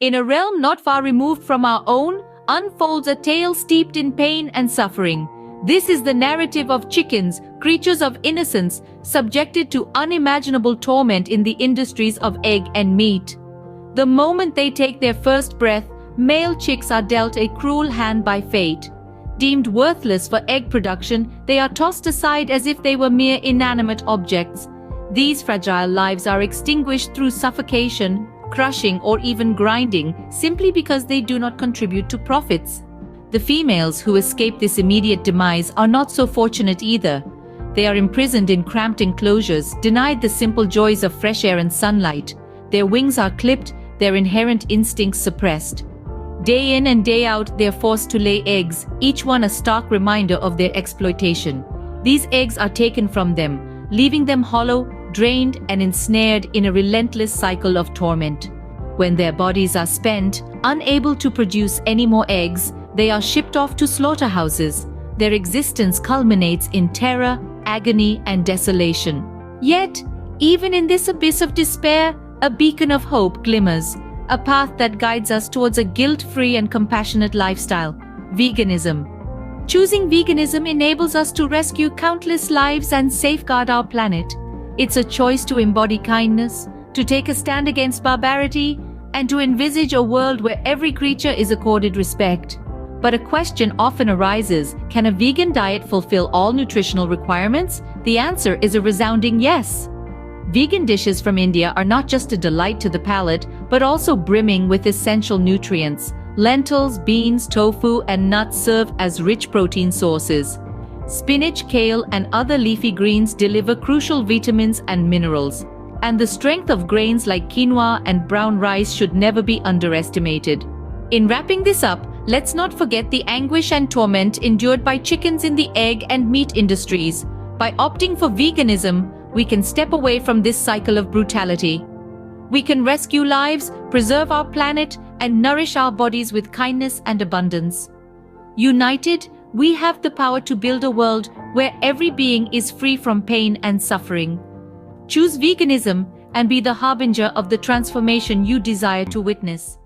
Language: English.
In a realm not far removed from our own, unfolds a tale steeped in pain and suffering. This is the narrative of chickens, creatures of innocence, subjected to unimaginable torment in the industries of egg and meat. The moment they take their first breath, male chicks are dealt a cruel hand by fate. Deemed worthless for egg production, they are tossed aside as if they were mere inanimate objects. These fragile lives are extinguished through suffocation, crushing, or even grinding, simply because they do not contribute to profits. The females who escape this immediate demise are not so fortunate either. They are imprisoned in cramped enclosures, denied the simple joys of fresh air and sunlight. Their wings are clipped, their inherent instincts suppressed. Day in and day out, they are forced to lay eggs, each one a stark reminder of their exploitation. These eggs are taken from them, leaving them hollow, drained, and ensnared in a relentless cycle of torment. When their bodies are spent, unable to produce any more eggs, they are shipped off to slaughterhouses. Their existence culminates in terror, agony, and desolation. Yet, even in this abyss of despair, a beacon of hope glimmers, a path that guides us towards a guilt-free and compassionate lifestyle: veganism. Choosing veganism enables us to rescue countless lives and safeguard our planet. It's a choice to embody kindness, to take a stand against barbarity, and to envisage a world where every creature is accorded respect. But a question often arises: can a vegan diet fulfill all nutritional requirements? The answer is a resounding yes. Vegan dishes from India are not just a delight to the palate, but also brimming with essential nutrients. Lentils, beans, tofu, and nuts serve as rich protein sources. Spinach, kale, and other leafy greens deliver crucial vitamins and minerals. And the strength of grains like quinoa and brown rice should never be underestimated. In wrapping this up, let's not forget the anguish and torment endured by chickens in the egg and meat industries. By opting for veganism, we can step away from this cycle of brutality. We can rescue lives, preserve our planet, and nourish our bodies with kindness and abundance. United, we have the power to build a world where every being is free from pain and suffering. Choose veganism and be the harbinger of the transformation you desire to witness.